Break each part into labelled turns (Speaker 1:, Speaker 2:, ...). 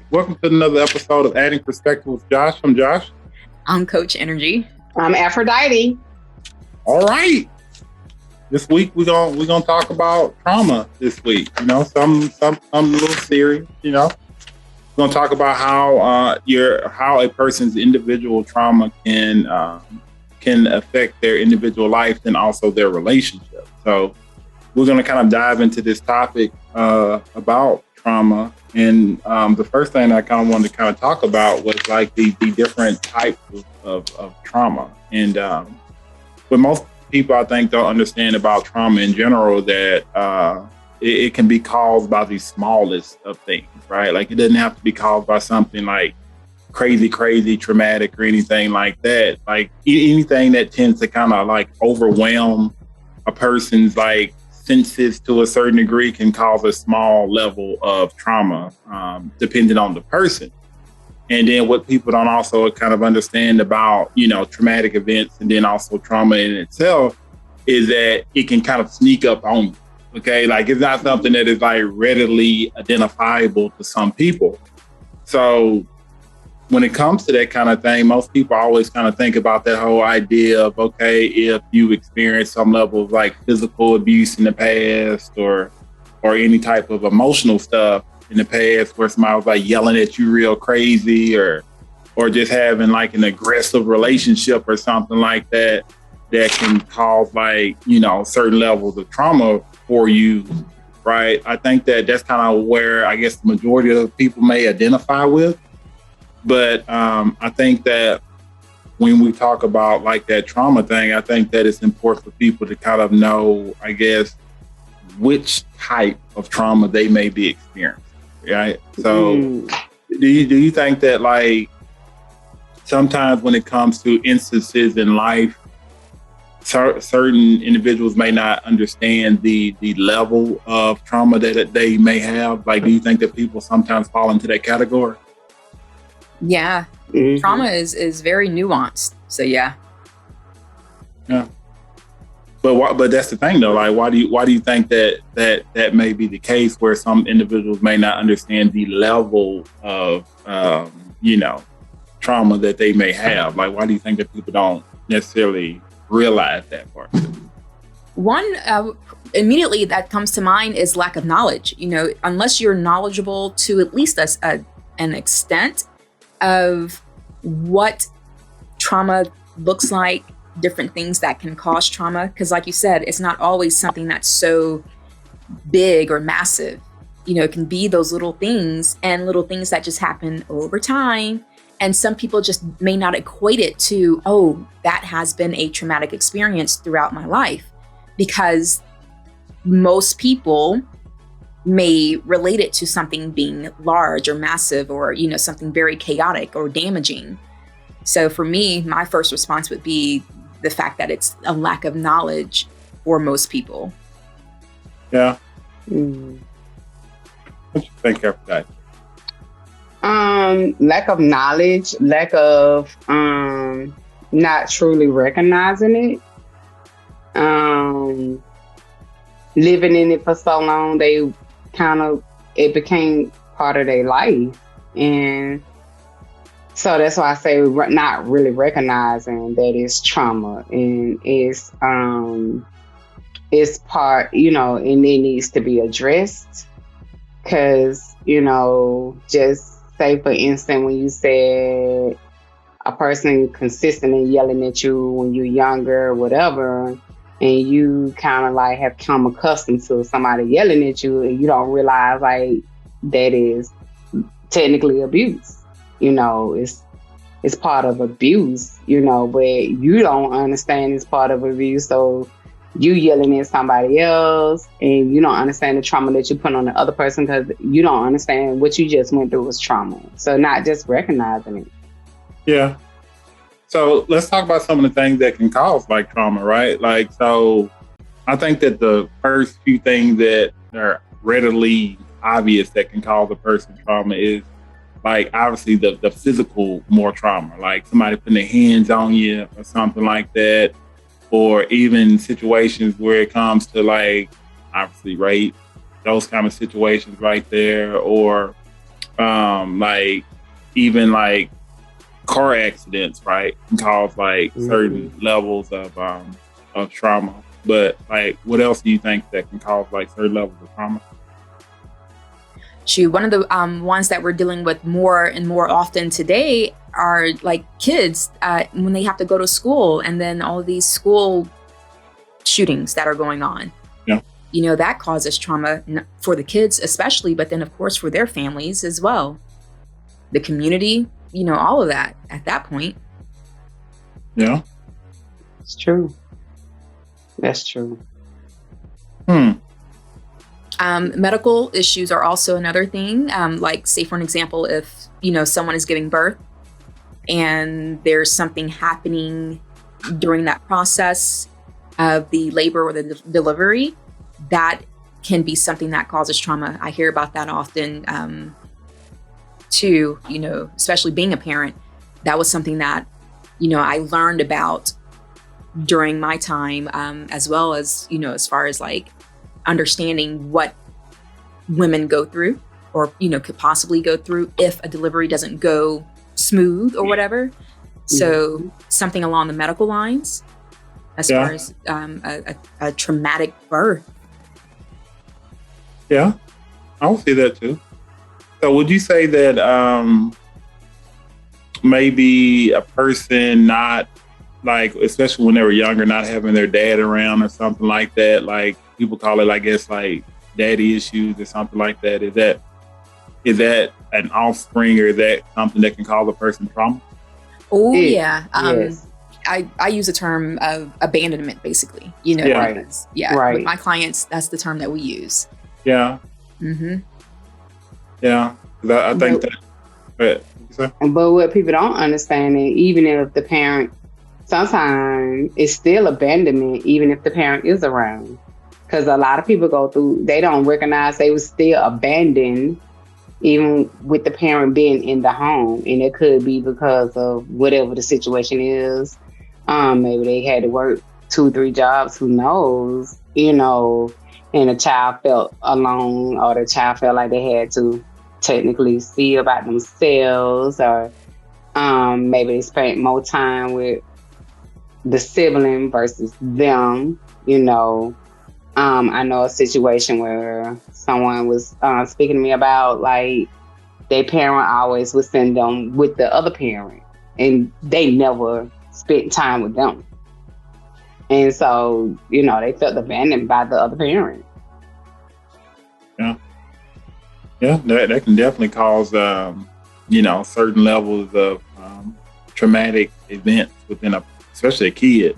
Speaker 1: Welcome to another episode of Adding Perspective with Josh. I'm Josh.
Speaker 2: I'm Coach Nrgy.
Speaker 3: I'm Aphrodite.
Speaker 1: All right. This week we're gonna talk about trauma. This week, some a little serious. We're gonna talk about how a person's individual trauma can affect their individual life and also their relationship. So we're gonna kind of dive into this topic about trauma. And the first thing I kind of wanted to kind of talk about was like the different types of trauma. And what most people, I think, don't understand about trauma in general, that it can be caused by the smallest of things, right? Like it doesn't have to be caused by something like crazy, traumatic or anything like that. Like anything that tends to kind of like overwhelm a person's like senses to a certain degree can cause a small level of trauma, depending on the person. And then what people don't also kind of understand about, traumatic events and then also trauma in itself is that it can kind of sneak up on you. Okay. Like it's not something that is like readily identifiable to some people. So when it comes to that kind of thing, most people always kind of think about that whole idea of, okay, if you experience some level of like physical abuse in the past or any type of emotional stuff in the past where somebody was like yelling at you real crazy or just having like an aggressive relationship or something like that can cause like, certain levels of trauma for you, right? I think that's kind of where I guess the majority of people may identify with. But I think that when we talk about like that trauma thing, I think that it's important for people to kind of know, I guess, which type of trauma they may be experiencing, right? So do you think that like sometimes when it comes to instances in life, certain individuals may not understand the level of trauma that they may have? Like, do you think that people sometimes fall into that category?
Speaker 2: Yeah. Mm-hmm. Trauma is very nuanced. So yeah.
Speaker 1: But that's the thing though. Like, why do you think that may be the case where some individuals may not understand the level of trauma that they may have? Like, why do you think that people don't necessarily realize that part?
Speaker 2: One immediately that comes to mind is lack of knowledge. Unless you're knowledgeable to at least an extent of what trauma looks like, different things that can cause trauma. Because like you said, it's not always something that's so big or massive. It can be those little things that just happen over time. And some people just may not equate it to, oh, that has been a traumatic experience throughout my life. Because most people may relate it to something being large or massive or, something very chaotic or damaging. So for me, my first response would be the fact that it's a lack of knowledge for most people.
Speaker 1: Yeah. What you think of that?
Speaker 3: Lack of knowledge, lack of not truly recognizing it. Living in it for so long, it became part of their life. And so that's why I say not really recognizing that it's trauma and it's part, and it needs to be addressed. Cause, just say for instance, when you said a person consistently yelling at you when you're younger or whatever, and you kind of like have come accustomed to somebody yelling at you and you don't realize like that is technically abuse. It's part of abuse, but you don't understand it's part of abuse. So you yelling at somebody else and you don't understand the trauma that you put on the other person because you don't understand what you just went through was trauma. So not just recognizing it.
Speaker 1: Yeah. So let's talk about some of the things that can cause like trauma, right? Like, so I think that the first few things that are readily obvious that can cause a person trauma is like obviously the physical more trauma, like somebody putting their hands on you or something like that, or even situations where it comes to like obviously rape, those kind of situations right there, or Like even like car accidents, right, can cause like certain levels of trauma. But like, what else do you think that can cause like certain levels of trauma?
Speaker 2: One of the ones that we're dealing with more and more often today are like kids when they have to go to school, and then all of these school shootings that are going on.
Speaker 1: Yeah.
Speaker 2: You know, that causes trauma for the kids especially, but then of course for their families as well. The community, you know, all of that at that point.
Speaker 1: Yeah.
Speaker 3: It's true. That's true.
Speaker 2: Medical issues are also another thing. Like, say, for an example, if, you know, someone is giving birth and there's something happening during that process of the labor or the delivery, that can be something that causes trauma. I hear about that often too, you know, especially being a parent. That was something that, you know, I learned about during my time, as well as, you know, as far as like understanding what women go through or, you know, could possibly go through if a delivery doesn't go smooth or whatever. So something along the medical lines as far as a traumatic birth.
Speaker 1: Yeah, I will see that too. So would you say that maybe a person not like, especially when they were younger, not having their dad around or something like that, like people call it, I guess, like daddy issues or something like that. Is that an offspring, or is that something that can cause a person trauma?
Speaker 2: Oh, yeah.
Speaker 3: Yes.
Speaker 2: I use the term of abandonment, basically, you know,
Speaker 1: Yeah.
Speaker 2: because,
Speaker 3: Right.
Speaker 2: with my clients, that's the term that we use.
Speaker 1: Yeah.
Speaker 2: Mm-hmm.
Speaker 1: Yeah. 'Cause I think that,
Speaker 3: But what people don't understand is even if the parent, sometimes it's still abandonment, even if the parent is around. Because a lot of people go through, they don't recognize they was still abandoned, even with the parent being in the home. And it could be because of whatever the situation is. Maybe they had to work 2-3 jobs, who knows, you know, and the child felt alone, or the child felt like they had to technically see about themselves, or maybe they spent more time with the sibling versus them, you know. I know a situation where someone was speaking to me about, like, their parent always would send them with the other parent, and they never spent time with them. And so, you know, they felt abandoned by the other parent.
Speaker 1: Yeah, that can definitely cause, you know, certain levels of traumatic events within especially a kid.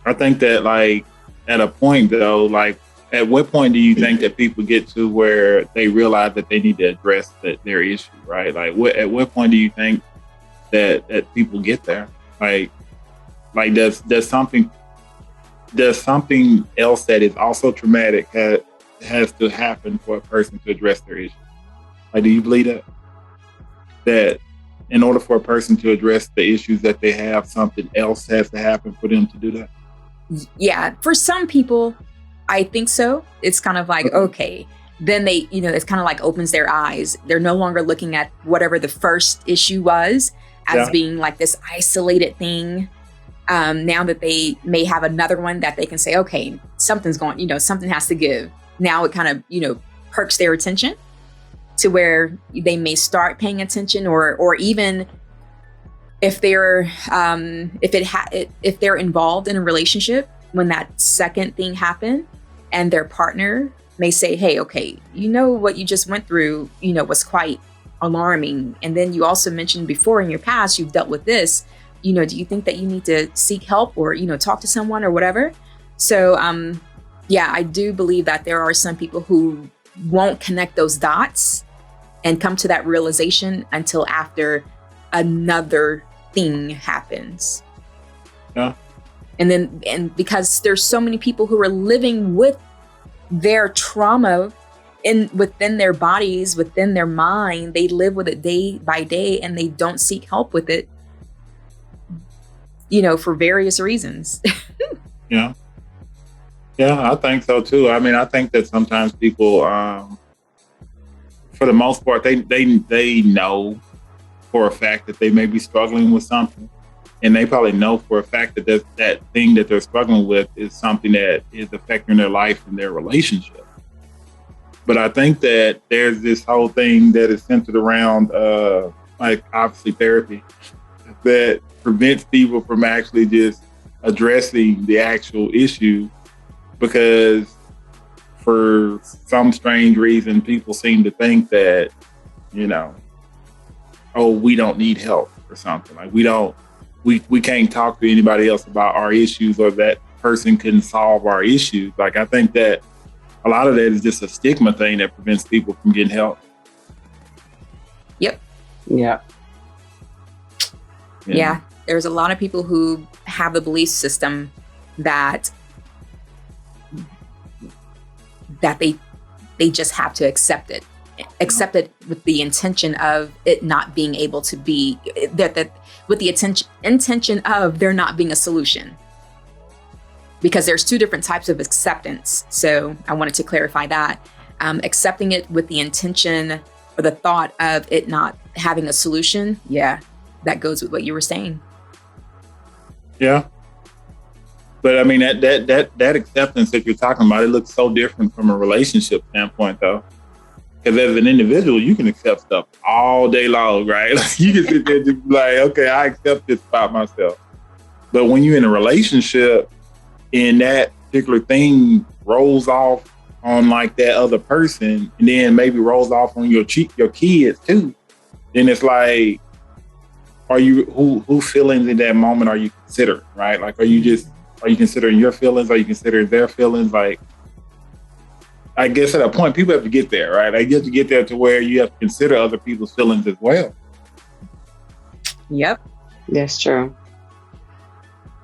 Speaker 1: I think that, like, at a point though, like, at what point do you think that people get to where they realize that they need to address their issue, right? Like, at what point do you think that people get there? Like does something else that is also traumatic has to happen for a person to address their issue? Like, do you believe that in order for a person to address the issues that they have, something else has to happen for them to do that?
Speaker 2: Yeah, for some people, I think so. It's kind of like, okay, then they, you know, it's kind of like opens their eyes. They're no longer looking at whatever the first issue was as being like this isolated thing. Now that they may have another one that they can say, okay, something's going, you know, something has to give. Now it kind of, you know, perks their attention to where they may start paying attention, or even if they're if they're involved in a relationship when that second thing happened, and their partner may say, hey, okay, you know, what you just went through, you know, was quite alarming. And then you also mentioned before in your past, you've dealt with this, you know, do you think that you need to seek help or, you know, talk to someone or whatever? So, yeah, I do believe that there are some people who won't connect those dots and come to that realization until after another thing happens.
Speaker 1: Yeah.
Speaker 2: And because there's so many people who are living with their trauma within their bodies, within their mind, they live with it day by day, and they don't seek help with it, you know, for various reasons.
Speaker 1: Yeah, I think so too. I mean, I think that sometimes people for the most part, they know for a fact that they may be struggling with something, and they probably know for a fact that that thing that they're struggling with is something that is affecting their life and their relationship. But I think that there's this whole thing that is centered around, like obviously therapy, that prevents people from actually just addressing the actual issue, because for some strange reason, people seem to think that, oh, we don't need help or something. Like we can't talk to anybody else about our issues, or that person can solve our issues. Like, I think that a lot of that is just a stigma thing that prevents people from getting help.
Speaker 2: Yep.
Speaker 3: Yeah.
Speaker 2: Yeah. There's a lot of people who have a belief system that they just have to accept it with the intention of it not being able to be that with the intention of there not being a solution, because there's two different types of acceptance. So I wanted to clarify that. Accepting it with the intention or the thought of it not having a solution. Yeah, that goes with what you were saying.
Speaker 1: Yeah. But I mean, that acceptance that you're talking about, it looks so different from a relationship standpoint, though. Because as an individual, you can accept stuff all day long, right? Like, you can sit there and just be like, okay, I accept this about myself. But when you're in a relationship and that particular thing rolls off on like that other person, and then maybe rolls off on your kids too, then it's like, who feelings in that moment are you considering, right? Like, are you considering your feelings? Are you considering their feelings? Like, I guess at a point, people have to get there, right? Like, you have to get there to where you have to consider other people's feelings as well.
Speaker 2: Yep.
Speaker 3: That's true.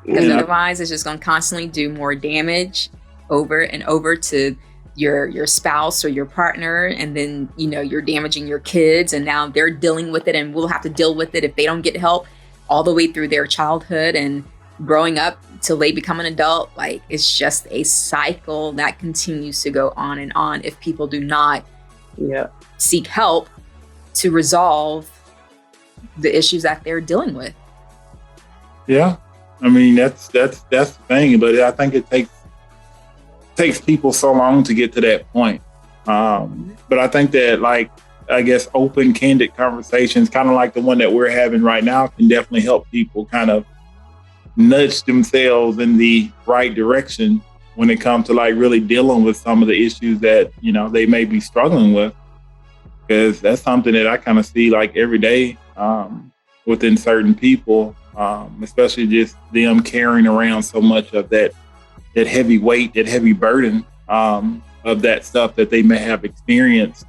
Speaker 2: Because otherwise, it's just going to constantly do more damage over and over to your spouse or your partner. And then, you're damaging your kids, and now they're dealing with it, and we'll have to deal with it if they don't get help all the way through their childhood and growing up till they become an adult. Like, it's just a cycle that continues to go on and on if people do not seek help to resolve the issues that they're dealing with.
Speaker 1: Yeah. I mean, that's the thing, but I think it takes people so long to get to that point. But I think that, like, I guess open, candid conversations, kind of like the one that we're having right now, can definitely help people kind of nudge themselves in the right direction when it comes to like really dealing with some of the issues that, they may be struggling with. Because that's something that I kind of see like every day within certain people, especially just them carrying around so much of that heavy weight, that heavy burden of that stuff that they may have experienced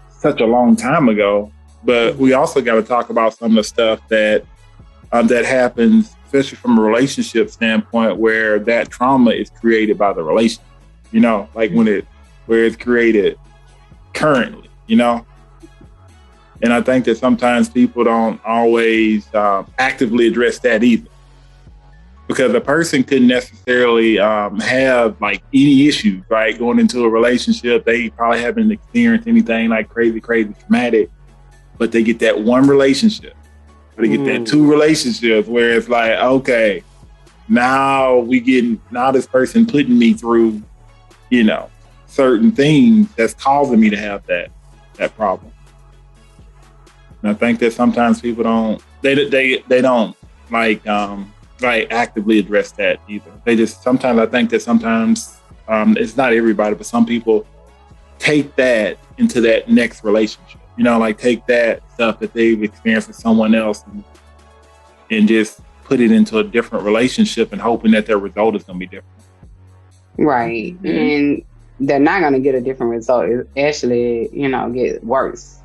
Speaker 1: such a long time ago. But we also got to talk about some of the stuff that happens, especially from a relationship standpoint, where that trauma is created by the relationship, like where it's created currently, And I think that sometimes people don't always actively address that either, because a person couldn't necessarily have like any issues, right? Going into a relationship, they probably haven't experienced anything like crazy traumatic, but they get that one relationship. They get that two relationships where it's like, okay, now this person putting me through, certain things that's causing me to have that problem. And I think that sometimes people don't actively address that either. I think that sometimes it's not everybody, but some people take that into that next relationship. Like take that stuff that they've experienced with someone else and just put it into a different relationship and hoping that their result is going to be different.
Speaker 3: Right. Mm-hmm. And they're not going to get a different result. It actually, get worse.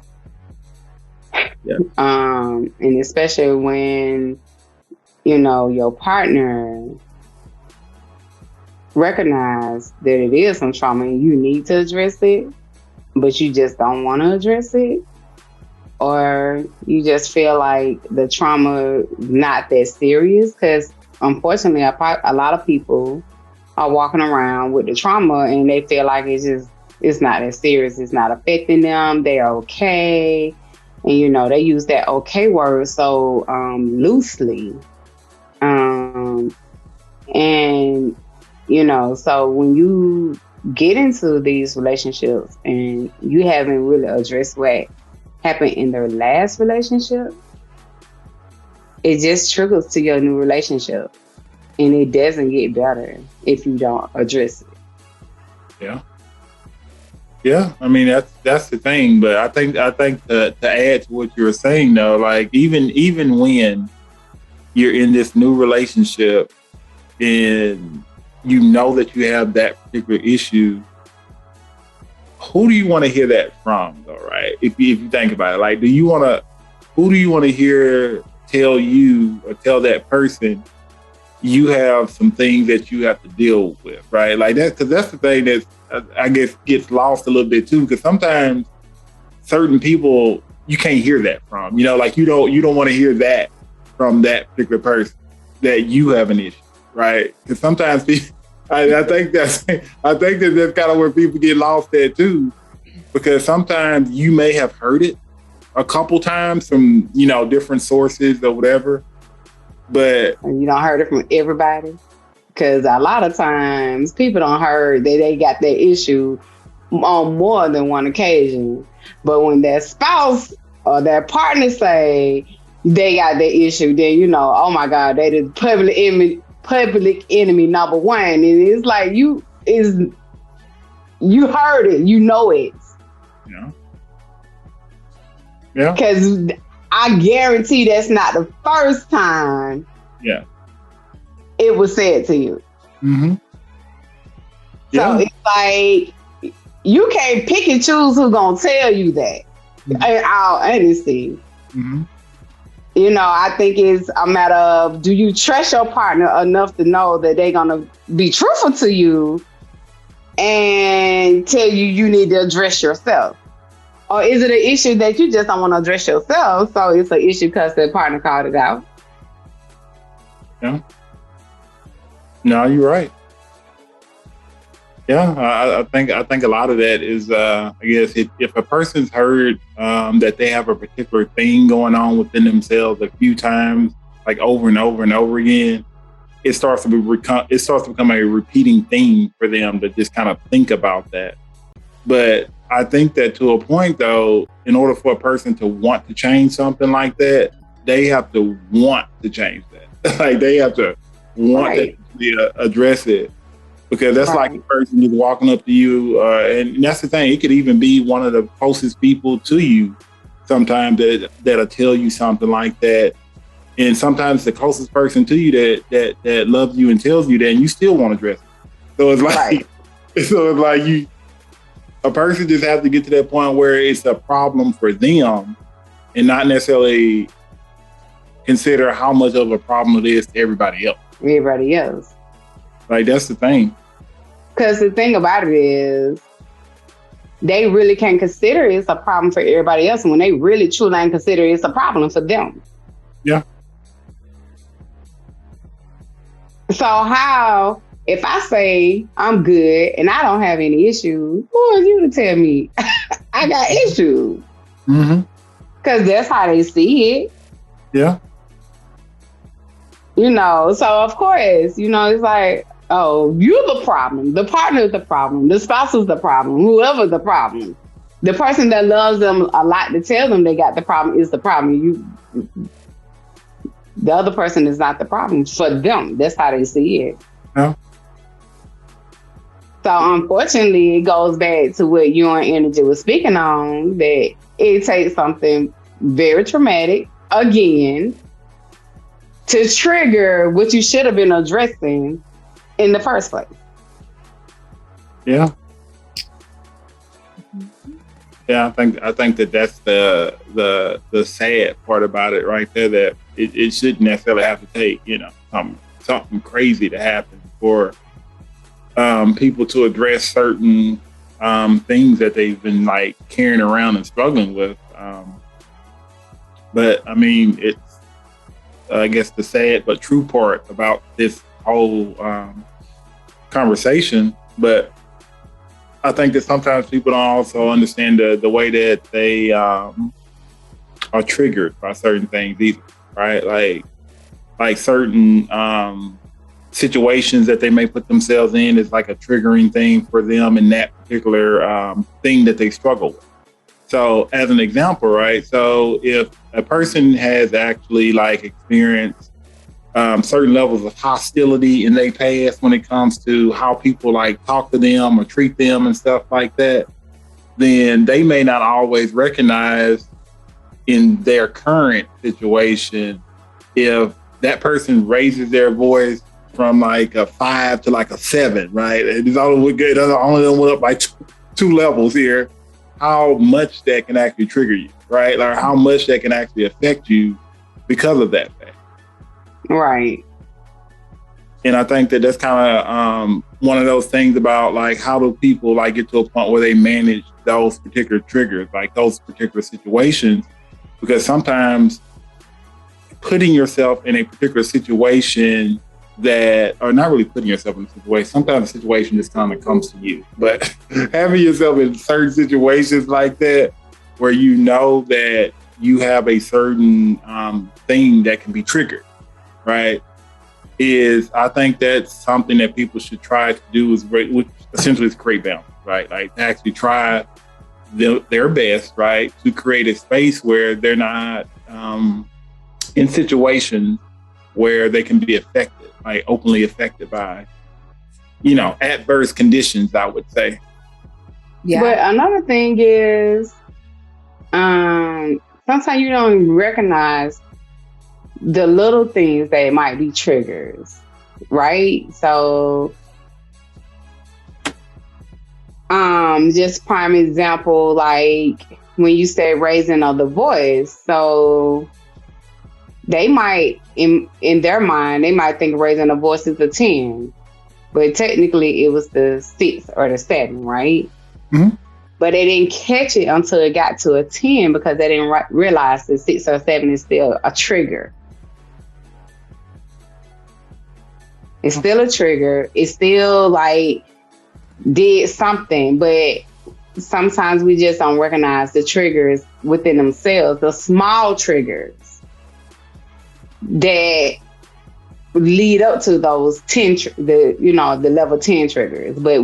Speaker 1: Yeah.
Speaker 3: And especially when, your partner recognize that it is some trauma and you need to address it, but you just don't want to address it, or you just feel like the trauma is not that serious, because unfortunately a lot of people are walking around with the trauma and they feel like it's just It's not as serious. It's not affecting them. They're okay. And, they use that okay word so loosely. And, so when you get into these relationships and you haven't really addressed what happened in their last relationship, it just triggers to your new relationship. And it doesn't get better if you don't address it.
Speaker 1: Yeah. Yeah, I mean that's the thing, but I think to add to what you were saying though, like even when you're in this new relationship and you know that you have that particular issue, who do you want to hear that from though, right? If you think about it, like who do you want to hear tell you or tell that person you have some things that you have to deal with, right? Like that, because that's the thing that I guess gets lost a little bit too. Because sometimes certain people you can't hear that from, like you don't want to hear that from that particular person that you have an issue, right? Because sometimes I think that's kind of where people get lost at too, because sometimes you may have heard it a couple times from different sources or whatever. But
Speaker 3: you don't heard it from everybody, because a lot of times people don't heard that they got their issue on more than one occasion. But when their spouse or their partner say they got their issue, then oh my God, they the public enemy number one, and it's like you heard it, it.
Speaker 1: Yeah.
Speaker 3: Because I guarantee that's not the first time it was said to you.
Speaker 1: Mm-hmm. Yeah.
Speaker 3: So it's like, you can't pick and choose who's going to tell you that. Mm-hmm. In all honesty.
Speaker 1: Mm-hmm.
Speaker 3: I think it's a matter of, do you trust your partner enough to know that they're going to be truthful to you and tell you need to address yourself? Or is it an issue that you just don't want to address yourself, so it's an issue because the partner called it out?
Speaker 1: Yeah. No, you're right. Yeah, I think a lot of that is, I guess, if a person's heard that they have a particular thing going on within themselves a few times, like over and over and over again, it starts to become a repeating theme for them to just kind of think about that. But I think that to a point, though, in order for a person to want to change something like that, they have to want to change that. Like they have to want to address it, because that's like a person just walking up to you, and that's the thing. It could even be one of the closest people to you. Sometimes that'll tell you something like that, and sometimes the closest person to you that loves you and tells you that, and you still want to address it. So it's like a person just has to get to that point where it's a problem for them and not necessarily consider how much of a problem it is to everybody else. Like, that's the thing.
Speaker 3: Because the thing about it is, they really can't consider it's a problem for everybody else when they really truly ain't consider it's a problem for them.
Speaker 1: Yeah.
Speaker 3: So how, if I say I'm good and I don't have any issues, who are you to tell me I got issues?
Speaker 1: Mm-hmm.
Speaker 3: Because that's how they see it.
Speaker 1: Yeah.
Speaker 3: So of course, it's like, oh, you're the problem. The partner is the problem. The spouse is the problem. Whoever's the problem. The person that loves them a lot to tell them they got the problem is the problem. The other person is not the problem for them. That's how they see it.
Speaker 1: Yeah.
Speaker 3: So unfortunately, it goes back to what you and Nrgy was speaking on, that it takes something very traumatic, again, to trigger what you should have been addressing in the first place.
Speaker 1: Yeah. Yeah, I think that's the sad part about it right there, that it shouldn't necessarily have to take, something crazy to happen for people to address certain things that they've been like carrying around and struggling with. But I mean, it's, I guess, the sad but true part about this whole conversation. But I think that sometimes people don't also understand the way that they are triggered by certain things either, right? Like certain situations that they may put themselves in is like a triggering thing for them in that particular thing that they struggle with. So as an example, right? So if a person has actually like experienced certain levels of hostility in their past when it comes to how people like talk to them or treat them and stuff like that, then they may not always recognize in their current situation if that person raises their voice from like a 5 to like a 7, right? It's only went up by two levels here. How much that can actually trigger you, right? Like how much that can actually affect you because of that fact.
Speaker 3: Right.
Speaker 1: And I think that that's kind of one of those things about like how do people like get to a point where they manage those particular triggers, like those particular situations, because sometimes putting yourself in a particular situation that, or not really putting yourself in a situation, sometimes the situation just kind of comes to you, but having yourself in certain situations like that, where you know that you have a certain thing that can be triggered, right? I think that's something that people should try to do which essentially is create balance, right? Like actually try their best, right? To create a space where they're not in situations where they can be affected, like openly affected by, adverse conditions, I would say.
Speaker 3: Yeah. But another thing is, sometimes you don't recognize the little things that might be triggers, right? So, just prime example, like when you say raising of the voice, so they might, in their mind, they might think raising the voice is a 10, but technically it was the 6 or the 7, right?
Speaker 1: Mm-hmm.
Speaker 3: But they didn't catch it until it got to a 10 because they didn't realize the 6 or 7 is still a trigger. It's still a trigger. It's still like did something, but sometimes we just don't recognize the triggers within themselves, the small triggers that lead up to those 10, the level 10 triggers. But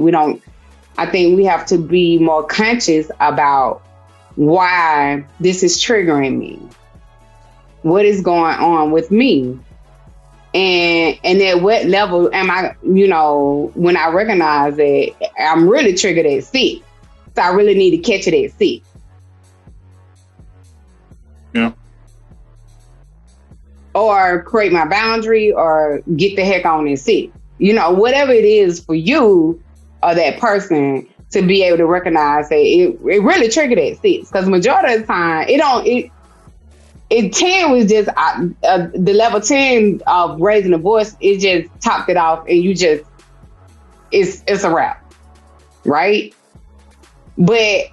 Speaker 3: I think we have to be more conscious about why this is triggering me. What is going on with me? And at what level am I, when I recognize that I'm really triggered at 6. So I really need to catch it at 6.
Speaker 1: Yeah.
Speaker 3: Or create my boundary or get the heck on at 6. Whatever it is for you or that person to be able to recognize that it really triggered at 6. Because majority of the time, it 10 was just the level 10 of raising the voice. It just topped it off, and you just it's a wrap, right? But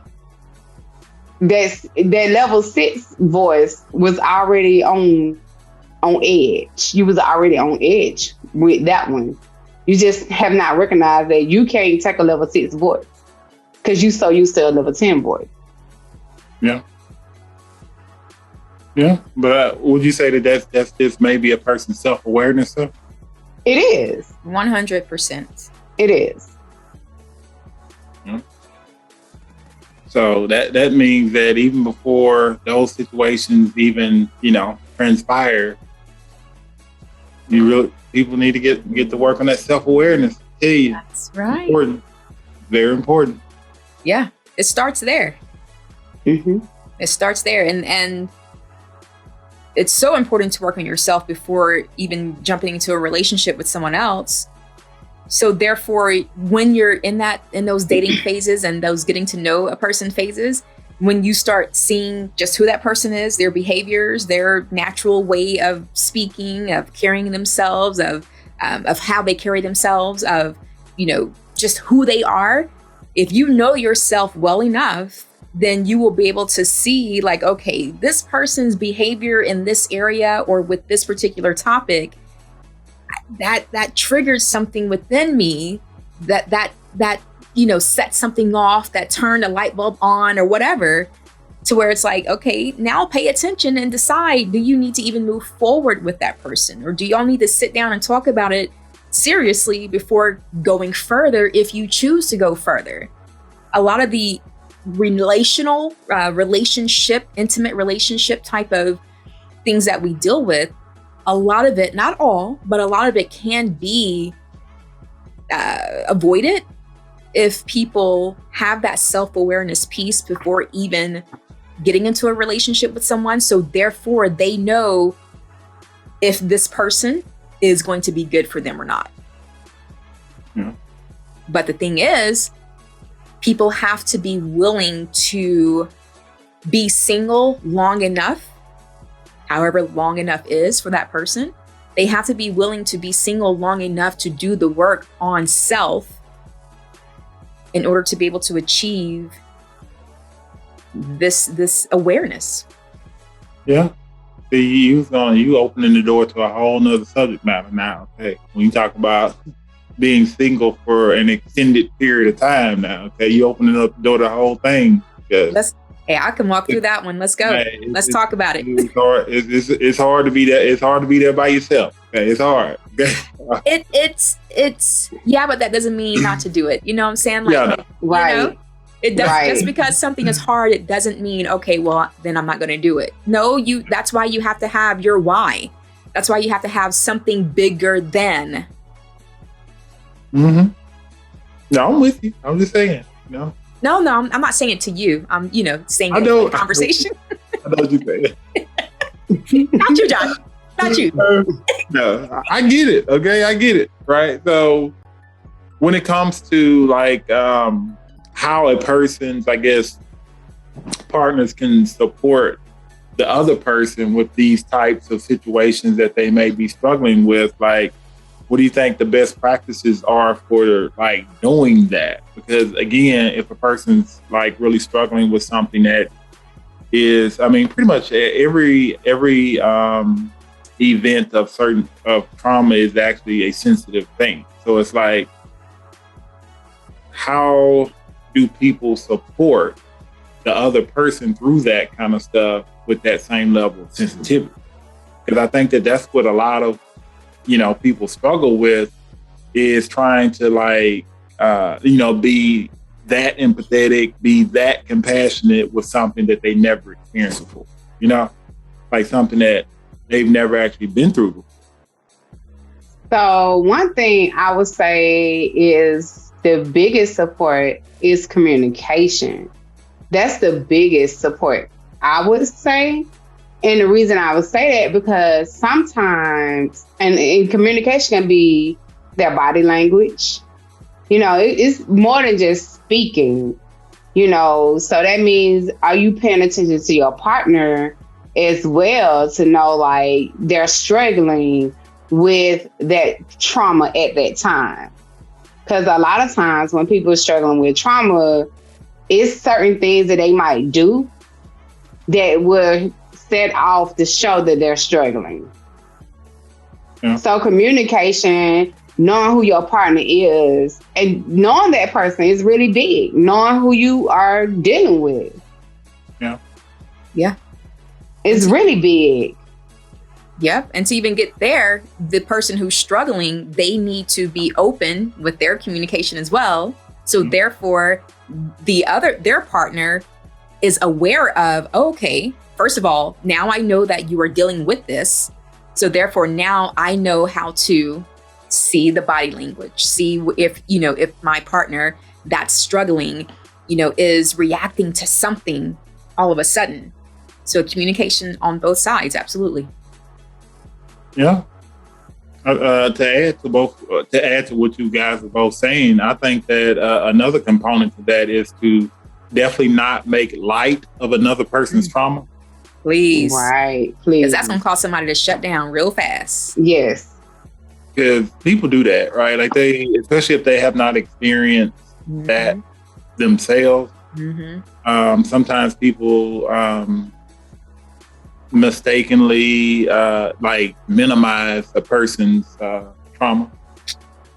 Speaker 3: that level 6 voice was already on edge. You was already on edge with that one. You just have not recognized that you can't take a level 6 voice because you so used to a level 10 voice.
Speaker 1: Yeah. Yeah, but would you say that that's just maybe a person's self-awareness, though?
Speaker 3: It is.
Speaker 2: 100%.
Speaker 3: It is.
Speaker 1: Yeah. So that means that even before those situations even, transpire, people need to get to work on that self-awareness. Hey,
Speaker 2: that's right.
Speaker 1: Important. Very important.
Speaker 2: Yeah, it starts there.
Speaker 3: Mm-hmm.
Speaker 2: It starts there, and it's so important to work on yourself before even jumping into a relationship with someone else. So therefore, when you're in those dating phases and those getting to know a person phases, when you start seeing just who that person is, their behaviors, their natural way of speaking, of carrying themselves, of how they carry themselves, of, just who they are. If you know yourself well enough, then you will be able to see like, okay, this person's behavior in this area or with this particular topic, that triggers something within me that set something off that turned a light bulb on or whatever, to where it's like, okay, now pay attention and decide, do you need to even move forward with that person? Or do y'all need to sit down and talk about it seriously before going further if you choose to go further? A lot of the intimate relationship type of things that we deal with, a lot of it, not all, but a lot of it can be avoided if people have that self-awareness piece before even getting into a relationship with someone. So therefore they know if this person is going to be good for them or not.
Speaker 1: Yeah.
Speaker 2: But the thing is, people have to be willing to be single long enough, however long enough is for that person. They have to be willing to be single long enough to do the work on self in order to be able to achieve this awareness.
Speaker 1: Yeah. See, you opening the door to a whole nother subject matter now. Okay. When you talk about being single for an extended period of time now, okay, you opening up the door to the whole thing.
Speaker 2: I can walk through that one. Let's go. Let's talk about it.
Speaker 1: It's hard to be that. It's hard to be there by yourself. Okay, it's hard. Okay.
Speaker 2: It's but that doesn't mean not to do it. You know what I'm saying?
Speaker 3: Right.
Speaker 2: It does. Right. Just because something is hard, it doesn't mean, okay, well, then I'm not going to do it. No, that's why you have to have your why. That's why you have to have something bigger than.
Speaker 1: Mm-hmm. No, I'm with you. I'm just saying, No,
Speaker 2: I'm not saying it to you. I'm, saying it in conversation.
Speaker 1: I know what you're saying.
Speaker 2: Not you, Josh. Not you.
Speaker 1: No, I get it. Okay, I get it. Right. So when it comes to how a person's, I guess, partners can support the other person with these types of situations that they may be struggling with, what do you think the best practices are for doing that? Because again, if a person's really struggling with something that is, pretty much every event of trauma is actually a sensitive thing. So it's how do people support the other person through that kind of stuff with that same level of sensitivity? Because I think that's what a lot of people struggle with, is trying to be that empathetic, be that compassionate with something that they never experienced before, something that they've never actually been through before.
Speaker 3: So one thing I would say is the biggest support is communication. That's the biggest support, I would say. And the reason I would say that, because sometimes, and communication can be their body language. It's more than just speaking, so that means, are you paying attention to your partner as well to know they're struggling with that trauma at that time? Because a lot of times when people are struggling with trauma, it's certain things that they might do that will set off to show that they're struggling. Yeah. So communication, knowing who your partner is, and knowing that person is really big. Knowing who you are dealing with.
Speaker 1: Yeah.
Speaker 2: Yeah.
Speaker 3: It's really big.
Speaker 2: Yep. And to even get there, the person who's struggling, they need to be open with their communication as well. So therefore, their partner is aware of, okay, first of all, now I know that you are dealing with this. So therefore, now I know how to see the body language, see if my partner that's struggling, is reacting to something all of a sudden. So communication on both sides, absolutely.
Speaker 1: Yeah. To add to what you guys are both saying, I think that another component to that is to definitely not make light of another person's trauma.
Speaker 2: Please.
Speaker 3: Right. Please.
Speaker 2: Because that's going to cause somebody to shut down real fast.
Speaker 3: Yes.
Speaker 1: Because people do that, right? Especially if they have not experienced that themselves. Mm-hmm. Sometimes people mistakenly minimize a person's trauma.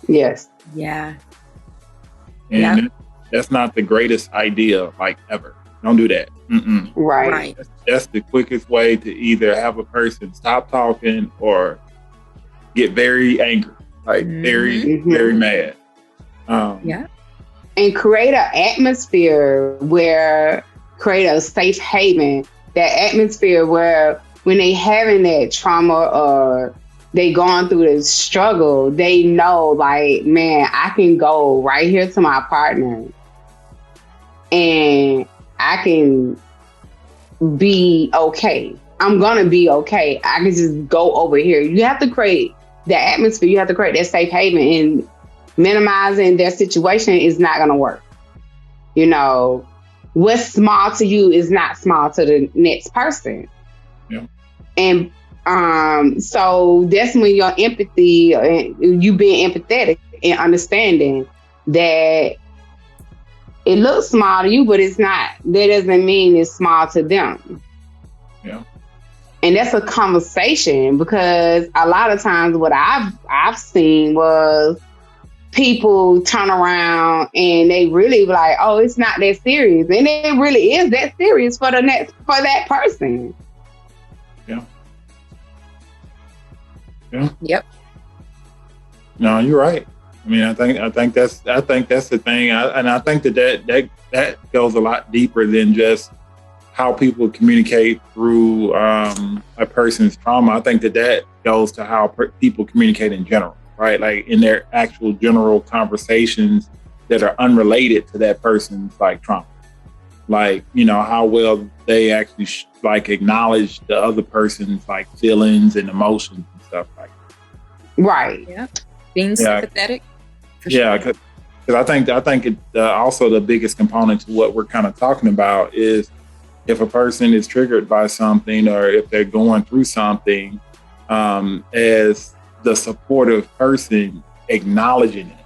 Speaker 3: Yes.
Speaker 2: Yeah.
Speaker 1: And That's not the greatest idea, like, ever. Don't do that. Mm-mm.
Speaker 3: Right.
Speaker 1: That's the quickest way to either have a person stop talking or get very angry, like very, very mad.
Speaker 3: And create an atmosphere create a safe haven, that atmosphere where when they having that trauma or they going through this struggle, they know, like, man, I can go right here to my partner and I can be okay. I'm gonna be okay. I can just go over here. You have to create the atmosphere. You have to create that safe haven, and minimizing their situation is not gonna work. You know, what's small to you is not small to the next person.
Speaker 1: Yeah.
Speaker 3: And so that's when your empathy, you being empathetic and understanding that it looks small to you, but it's not. That doesn't mean it's small to them.
Speaker 1: Yeah.
Speaker 3: And that's a conversation, because a lot of times what I've seen was people turn around and they really be like, oh, it's not that serious. And it really is that serious for that person.
Speaker 1: Yeah. Yeah.
Speaker 2: Yep.
Speaker 1: No, you're right. I mean, I think that's the thing, and I think that goes a lot deeper than just how people communicate through a person's trauma. I think that goes to how people communicate in general, right? Like in their actual general conversations that are unrelated to that person's like trauma, like, you know, how well they actually like acknowledge the other person's like feelings and emotions and stuff like that.
Speaker 3: Right.
Speaker 2: Yeah. Being sympathetic.
Speaker 1: Yeah, because I think it also the biggest component to what we're kind of talking about is if a person is triggered by something or if they're going through something, as the supportive person, acknowledging it,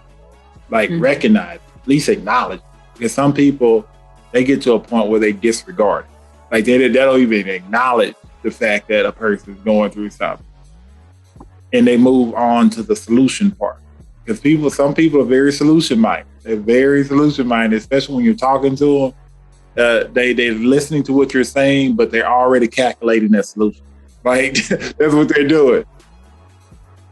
Speaker 1: like recognize, at least acknowledge. Because some people, they get to a point where they disregard it. Like they don't even acknowledge the fact that a person is going through something, and they move on to the solution part. Because some people are very solution minded. They're very solution minded, especially when you're talking to them. They're listening to what you're saying, but they're already calculating that solution. Like that's what they're doing.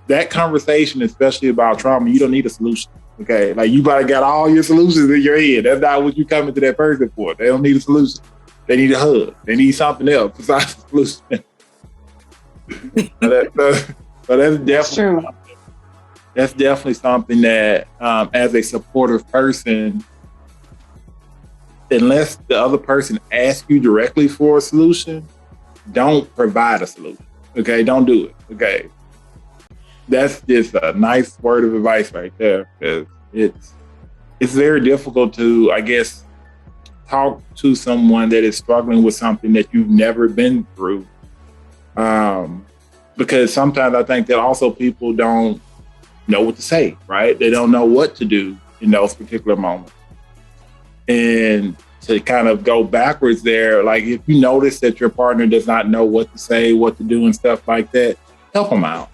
Speaker 1: That conversation, especially about trauma, you don't need a solution. Okay, like you probably got all your solutions in your head. That's not what you're coming to that person for. They don't need a solution. They need a hug. They need something else besides the solution. So that's definitely. That's definitely something that, as a supportive person, unless the other person asks you directly for a solution, don't provide a solution. Okay, don't do it. Okay, that's just a nice word of advice right there. Because it's very difficult to, I guess, talk to someone that is struggling with something that you've never been through. Because sometimes I think that also people don't know what to say, right? They don't know what to do in those particular moments. And to kind of go backwards there, like if you notice that your partner does not know what to say, what to do and stuff like that, help them out.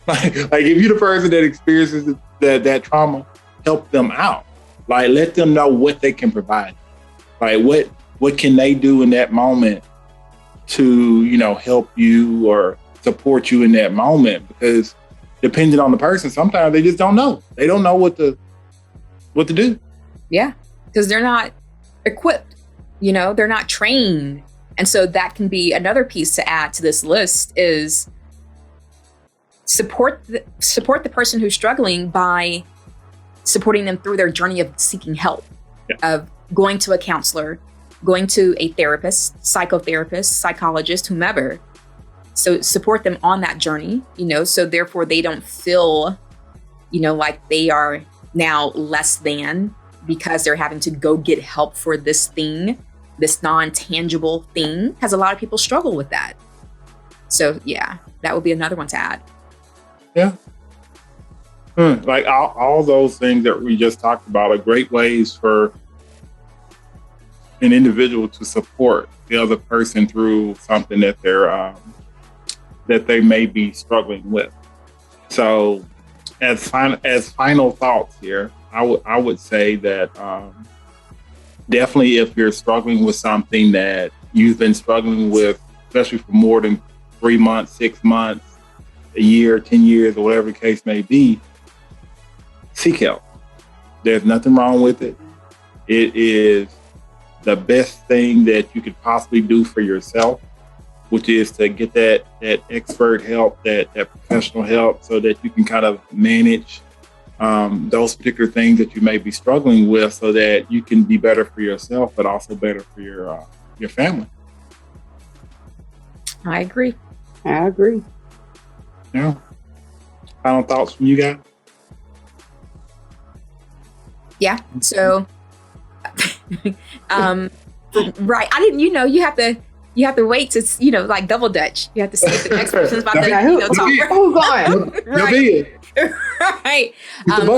Speaker 1: Like if you're the person that experiences that trauma, help them out. Like let them know what they can provide. Like what can they do in that moment to, you know, help you or support you in that moment, because depending on the person, sometimes they just don't know. They don't know what to do.
Speaker 2: Yeah, because they're not equipped. You know, they're not trained, and so that can be another piece to add to this list is support the person who's struggling by supporting them through their journey of seeking help, of going to a counselor, going to a therapist, psychotherapist, psychologist, whomever. So support them on that journey, you know, so therefore they don't feel, you know, like they are now less than because they're having to go get help for this thing, this non-tangible thing, because a lot of people struggle with that. So yeah, that would be another one to add.
Speaker 1: Yeah. Like all those things that we just talked about are great ways for an individual to support the other person through something that that they may be struggling with. So as final thoughts here, I would say that definitely if you're struggling with something that you've been struggling with, especially for more than 3 months, 6 months, a year, 10 years, or whatever the case may be, seek help. There's nothing wrong with it. It is the best thing that you could possibly do for yourself, which is to get that expert help, that professional help, so that you can kind of manage those particular things that you may be struggling with, so that you can be better for yourself, but also better for your family.
Speaker 2: I agree.
Speaker 1: Yeah. Final thoughts from you guys?
Speaker 2: Yeah. So, right. I didn't. You have to wait to like double dutch. You have to see if the next person's about to talk.
Speaker 3: Who's going?
Speaker 2: Right. Right.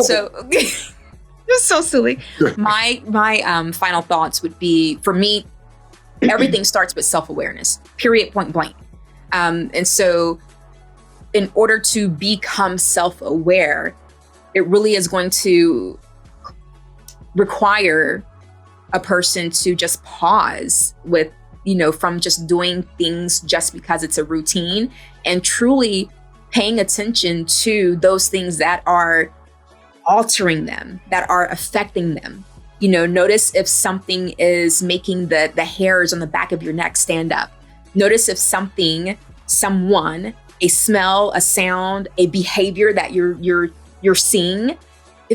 Speaker 2: So it's so silly. My final thoughts would be, for me, everything starts with self-awareness. Period. Point blank. And so, in order to become self-aware, it really is going to require a person to just pause with, from just doing things just because it's a routine, and truly paying attention to those things that are altering them, that are affecting them. Notice if something is making the hairs on the back of your neck stand up. Notice if someone, a smell, a sound, a behavior that you're seeing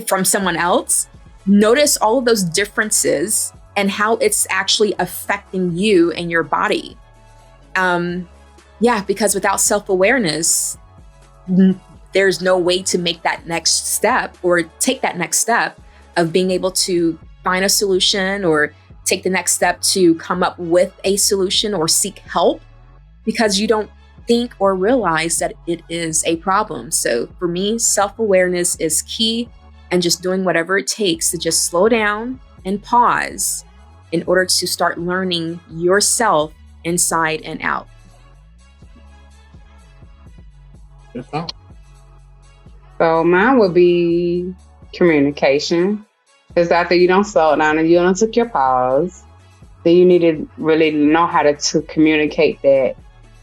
Speaker 2: from someone else. Notice all of those differences and how it's actually affecting you and your body. Because without self-awareness, there's no way to make that next step or take that next step of being able to find a solution, or take the next step to come up with a solution or seek help, because you don't think or realize that it is a problem. So for me, self-awareness is key, and just doing whatever it takes to just slow down and pause in order to start learning yourself inside and out.
Speaker 3: So mine would be communication. Because after you don't slow down and you don't take your pause, then you need to really know how to communicate that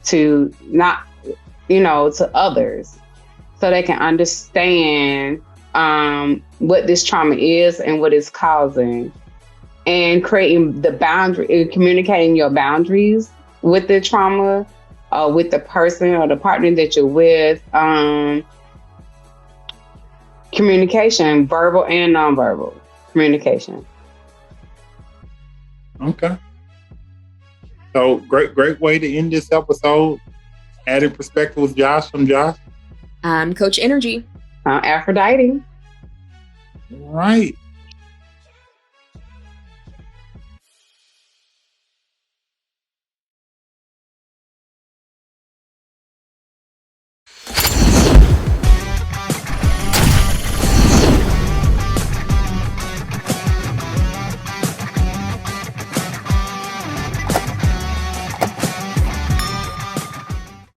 Speaker 3: to to others, so they can understand what this trauma is and what it's causing, and creating the boundary, communicating your boundaries with the trauma, with the person or the partner that you're with. Communication, verbal and nonverbal communication.
Speaker 1: Okay. So great way to end this episode. Adding perspective with Josh. I'm Josh.
Speaker 2: I'm Coach Nrgy.
Speaker 3: Aphrodite.
Speaker 1: All right.